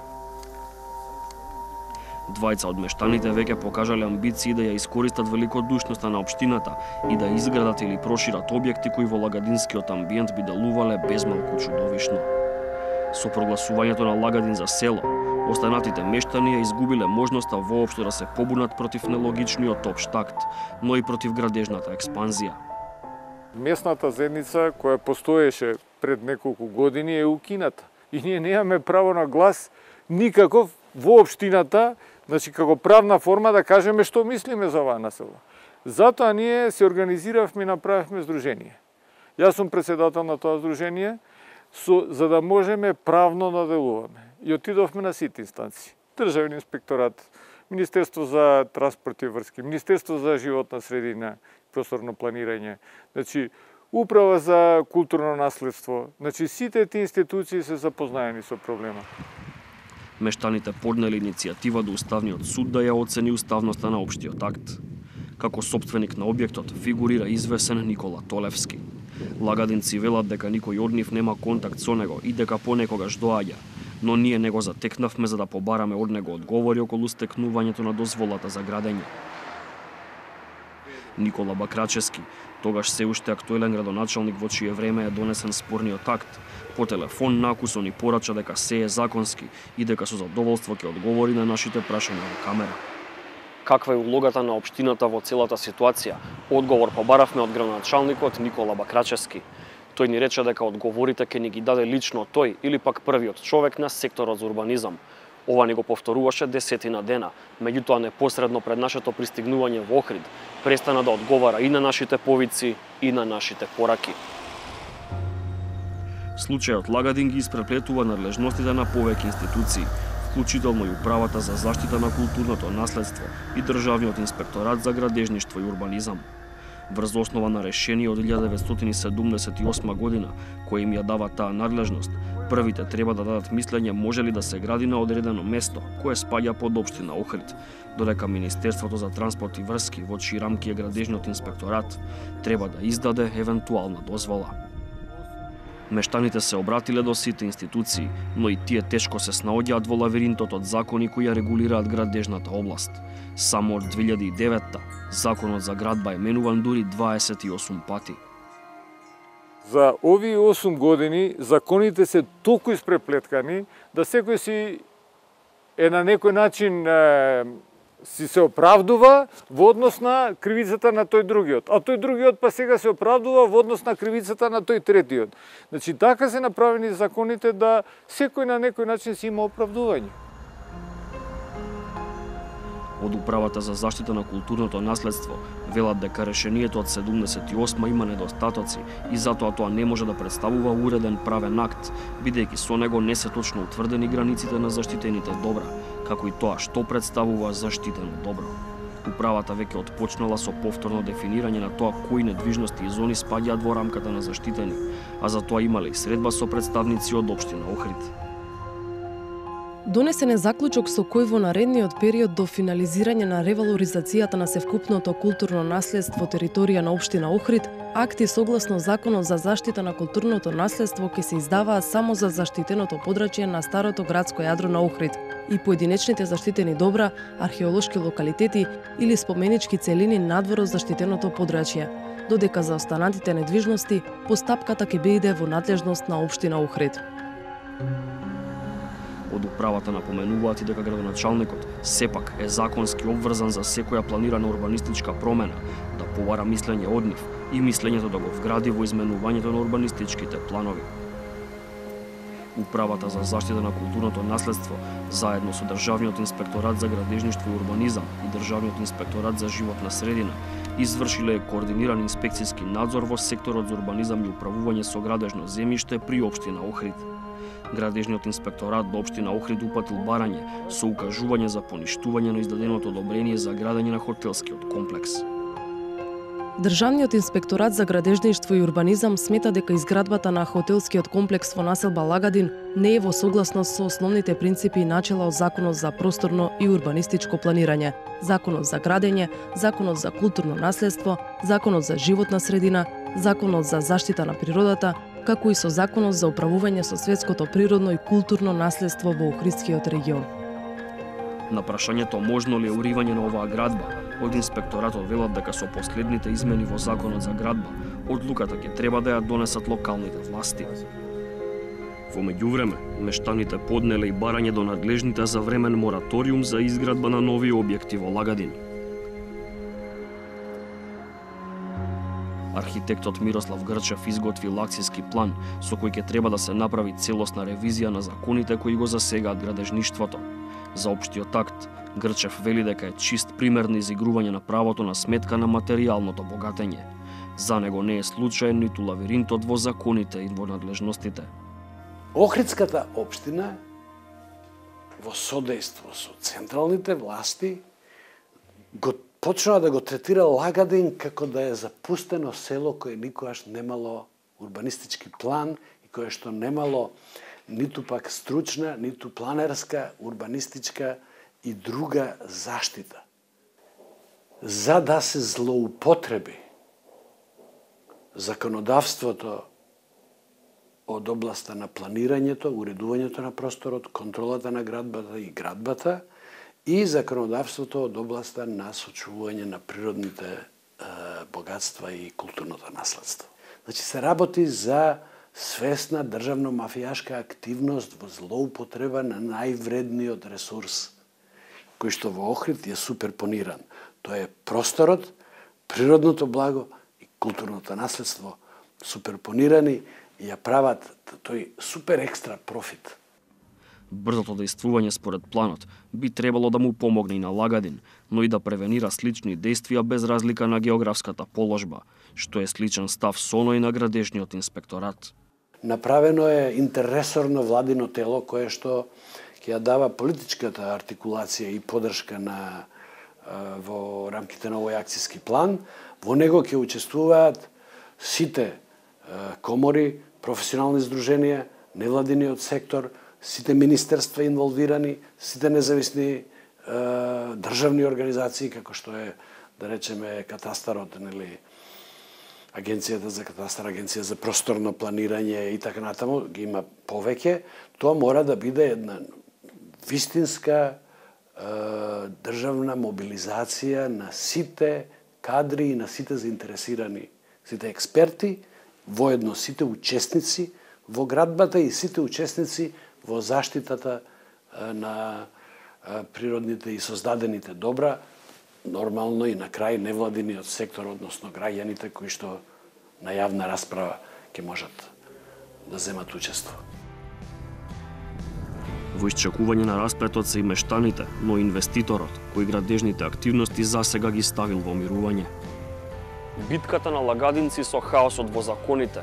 Двајца од мештаните веќе покажале амбиции да ја искористат великодушноста на општината и да изградат или прошират објекти кои во лагадинскиот амбиент би делувале безмалку чудовишно. Со прогласувањето на Лагадин за село, останатите мештани ја изгубиле можноста воопшто да се побунат против нелогичниот општ акт, но и против градежната експанзија. Местната заедница која постоеше пред неколку години е укината. И ние немаме право на глас никаков во општината, значи како правна форма да кажеме што мислиме за оваа населба. Затоа ние се организиравме и направивме здружение. Јас сум председател на тоа здружение, за да можеме правно да делуваме. И отидовме на сите инстанции. Државен инспекторат, Министерство за транспорт и врски, Министерство за животна средина, просторно планирање, значи Управа за културно наследство, значи сите тие институции се запознаени со проблема. Мештаните поднели иницијатива до Уставниот суд да ја оцени уставноста на општиот акт. Како сопственик на објектот фигурира извесен Никола Толевски. Лагадинци велат дека никој од нив нема контакт со него и дека понекогаш доаѓа, но ние не го затекнавме за да побараме од него одговори околу стекнувањето на дозволата за градење. Никола Бакрачевски, тогаш се уште актуелен градоначалник во чие време е донесен спорниот акт, по телефон накусно ни порача дека се е законски и дека со задоволство ќе одговори на нашите прашања во камера. Каква е улогата на општината во целата ситуација? Одговор побаравме од градоначалникот Никола Бакрачевски. Тој ни рече дека одговорите ќе ни ги даде лично тој или пак првиот човек на секторот за урбанизам. Ова ни го повторуваше десетина дена, меѓутоа непосредно пред нашето пристигнување во Охрид, престана да одговара и на нашите повици и на нашите пораки. Случајот Лагадин ги испреплетува надлежностите на повеќе институции, вклучително и Управата за заштита на културното наследство и Државниот инспекторат за градежништво и урбанизам. Врз основа на решение од 1978 година, кој им ја дава таа надлежност, првите треба да дадат мислење може ли да се гради на одредено место, кое спаѓа под општина Охрид, додека Министерството за транспорт и врски, во чии рамки е градежниот инспекторат, треба да издаде евентуална дозвола. Мештаните се обратиле до сите институции, но и тие тешко се снаоѓаат во лавиринтот од закони кои ја регулираат градежната област. Само од 2009-та, законот за градба е менуван дури 28 пати. За овие 8 години законите се толку испреплеткани да секој си е на некој начин си се оправдува во однос на кривицата на тој другиот, а тој другиот па сега се оправдува во однос на кривицата на тој третиот. Значи така се направени законите да секој на некој начин си има оправдување. Од Управата за заштита на културното наследство велат дека решението од 78 има недостатоци и затоа тоа не може да представува уреден правен акт, бидејќи со него не се точно утврдени границите на заштитените добра, како и тоа што представува заштитено добро. Управата веќе отпочнала со повторно дефинирање на тоа кои недвижности и зони спаѓаат во рамката на заштитени, а за тоа имале и средба со представници од општина Охрид. Донесен е заклучок со кој во наредниот период до финализирање на ревалоризацијата на севкупното културно наследство територија на општина Охрид, акти согласно Законот за заштита на културното наследство ќе се издаваат само за заштитеното подрачје на старото градско јадро на Охрид и поединечните заштитени добра, археолошки локалитети или споменички целини надвор од заштитеното подрачје, додека за останатите недвижности постапката ќе биде во надлежност на општина Охрид. Од управата напоменуваат и дека градоначалникот сепак е законски обврзан за секоја планирана урбанистичка промена да побара мислење од нив и мислењето да го вгради во изменувањето на урбанистичките планови. Управата за заштита на културното наследство, заедно со Државниот инспекторат за градежништво и урбанизам и Државниот инспекторат за животна средина, извршиле координиран инспекцијски надзор во секторот за урбанизам и управување со градежно земјиште при општина Охрид. Градежниот инспекторат до општина Охрид упатил барање со укажување за поништување на издаденото одобрение за градење на хотелскиот комплекс. Државниот инспекторат за градежништво и урбанизам смета дека изградбата на хотелскиот комплекс во населба Лагадин не е во согласност со основните принципи и начела од Законот за просторно и урбанистичко планирање, Законот за градење, Законот за културно наследство, Законот за животна средина, Законот за заштита на природата, како и со Законот за управување со светското природно и културно наследство во Охридскиот регион. На прашањето можно ли е уривање на оваа градба, од инспекторатот велат дека со последните измени во Законот за градба, одлуката ќе треба да ја донесат локалните власти. Во меѓувреме, мештаните поднеле и барање до надлежните за времен мораториум за изградба на нови објекти во Лагадин. Архитектот Мирослав Грчев изготвил акцијски план со кој ќе треба да се направи целосна ревизија на законите кои го засегаат градежништвото. За општиот акт, Грчев вели дека е чист пример на изигрување на правото на сметка на материјалното богатење. За него не е случаен ниту лавиринтот во законите и во надлежностите. Охридската општина во содејство со централните власти го почнаа да го третира Лагадин како да е запустено село кое никогаш немало урбанистички план и кое што немало ниту пак стручна, ниту планерска, урбанистичка и друга заштита. за да се злоупотреби законодавството од областа на планирањето, уредувањето на просторот, контролата на градбата и градбата и законодавството од областа на сочувување на природните богатства и културното наследство. Значи се работи за свесна државно-мафијашка активност во злоупотреба на највредниот ресурс, кој што во Охрид е суперпониран. Тоа е просторот, природното благо и културното наследство суперпонирани и ја прават тој супер екстра профит. Брзото действување според планот би требало да му помогне и на Лагадин, но и да превенира слични действија без разлика на географската положба, што е сличен став со оној на градежниот инспекторат. Направено е интерресорно владино тело кое што ќе ја дава политичката артикулација и поддршка на во рамките на овој акцијски план. Во него ќе учествуваат сите комори, професионални здруженија, невладиниот сектор, сите министерства инволвирани, сите независни државни организации, како што е, да речеме, катастарот, нели, Агенцијата за катастар, Агенција за просторно планирање и така натаму, ги има повеќе. Тоа мора да биде една вистинска државна мобилизација на сите кадри и на сите заинтересирани, сите експерти, воедно сите учесници во градбата и сите учесници во заштитата на природните и создадените добра, нормално и на крај невладиниот сектор, односно граѓаните кои што на јавна расправа ќе можат да земат учество. Во исчекување на расплетот се и мештаните, но инвеститорот, кој градежните активности засега ги ставил во мирување. Битката на лагадинци со хаосот во законите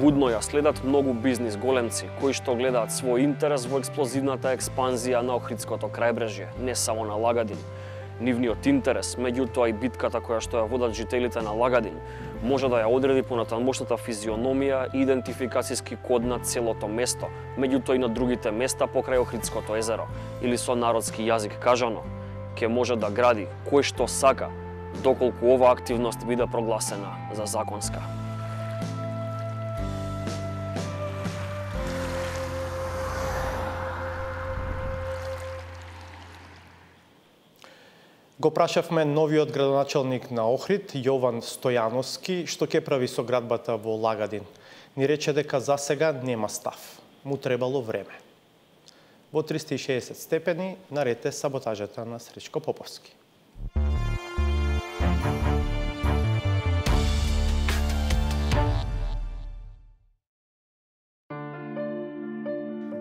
будно ја следат многу бизнис големци кои што гледаат свој интерес во експлозивната експанзија на Охридското крајбрежје, не само на Лагадин. Нивниот интерес, меѓутоа и битката која што ја водат жителите на Лагадин, може да ја одреди понатамошната физиономија и идентификацијски код на целото место, меѓутоа и на другите места покрај Охридското езеро, или со народски јазик кажано, ќе може да гради кој што сака, доколку ова активност биде прогласена за законска. Го прашавме новиот градоначалник на Охрид, Јован Стојановски, што ќе прави со градбата во Лагадин. Ни рече дека за сега нема став. Му требало време. Во 360 степени наред е саботажата на Сречко Поповски.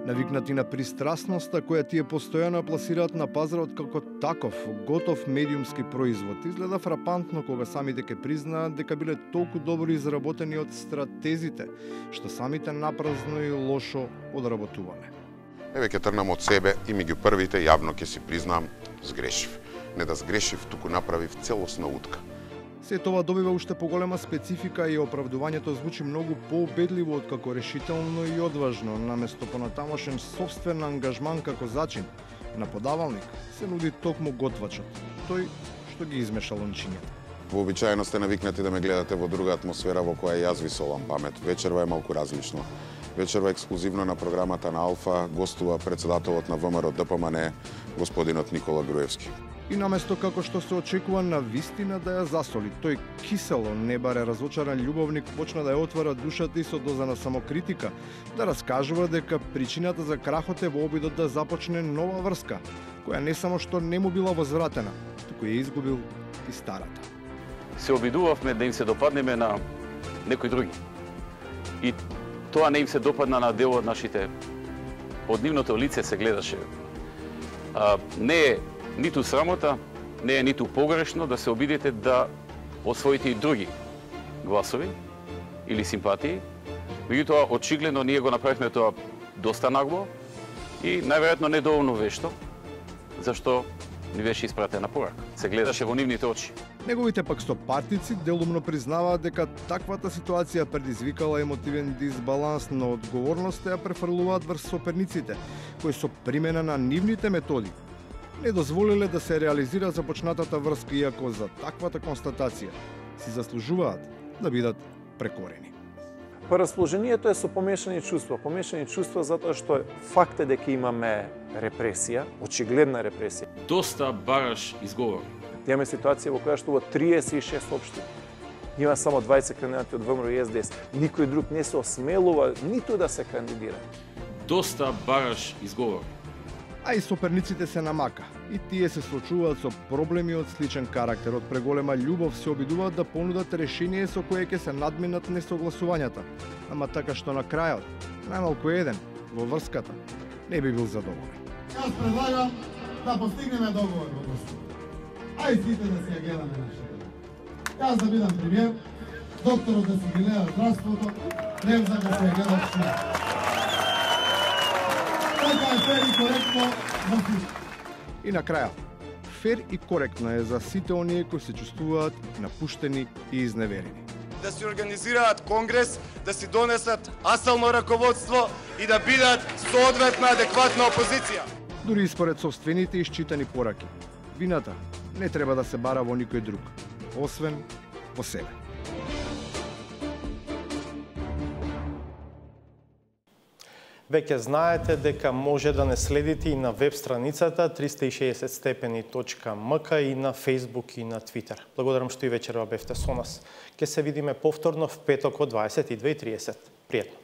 Навикнати на пристрасноста која тие постојано пласираат на пазарот како таков, готов медиумски производ, изгледа фрапантно кога самите ке признаат дека биле толку добро изработени од стратезите, што самите напразно и лошо одработувале. Еве ке тргнам од себе и меѓу првите јавно ке си признам, сгрешив. Не да сгрешив, туку направив целосна утка. Се тоа добива уште поголема специфика и оправдувањето звучи многу поубедливо откако решително и одважно, наместо понатамошен собствен ангажман како зачин на подавалник, се нуди токму готвачот, тој што ги измешал ончињата. Вообичаено сте навикнати да ме гледате во друга атмосфера во која јас ви солам памет. Вечерва е малку различно. Вечерва ексклузивно на програмата на Алфа гостува председателот на ВМРО ДПМН, господинот Никола Груевски. И наместо како што се очекува на вистина да ја засоли, тој кисело, не баре разочаран љубовник почна да ја отвара душата и со доза на самокритика, да раскажува дека причината за крахот е во обидот да започне нова врска, која не само што не му била возвратена, туку ја изгубил и старата. Се обидувавме да им се допаднеме на некои други. И тоа не им се допадна на дел од нашите. Од нивното лице се гледаше. Не е ниту срамота, не е ниту погрешно да се обидите да освоите и други гласови или симпатии. Меѓутоа, очигледно ние го направивме тоа доста нагло и најверојатно недоволно вешто, зашто ни беше испратена порака. Се гледаше во нивните очи. Неговите пак сопартици делумно признаваат дека таквата ситуација предизвикала емотивен дисбаланс, но одговорноста ја префрлуваат врз соперниците, кои со примена на нивните методи не дозволиле да се реализира започнатата врска, иако за таквата констатација си заслужуваат да бидат прекорени. Расположението е со помешани чувства. Помешани чувства затоа што факт е дека имаме репресија, очигледна репресија. Доста бараш изговор. Имаме ситуација во која што во 36 општини има само 20 кандидати од ВМРО и СДС. Никој друг не се осмелува ниту да се кандидира. Доста бараш изговор. А и соперниците се намака. И тие се соочуваат со проблеми од сличен карактер. Од преголема љубов се обидуваат да понудат решение со кое ќе се надминат несогласувањата. Ама така што на крајот, најмалку еден во врската не би бил задоволен. Јас предлагам да постигнеме договор во врската. Ај сите да се ја гледаме нашата. Јас да бидам премиер, докторот да си ги гледа здравството, Ревза да се ја гледа општина. Така е фер и коректно во всички. И на крајот, фер и коректно е за сите оние кои се чувствуваат напуштени и изневерени. Да си организираат конгрес, да си донесат асално раководство и да бидат соодветна адекватна опозиција. Дури и според собствените исчитани пораки, вината не треба да се бара во никој друг, освен во себе. Веќе знаете дека може да не следите и на веб страницата 360stepeni.mk и на Facebook и на Twitter. Благодарам што и вечерва бевте со нас. Ке се видиме повторно в петок од 22:30. Пријатно.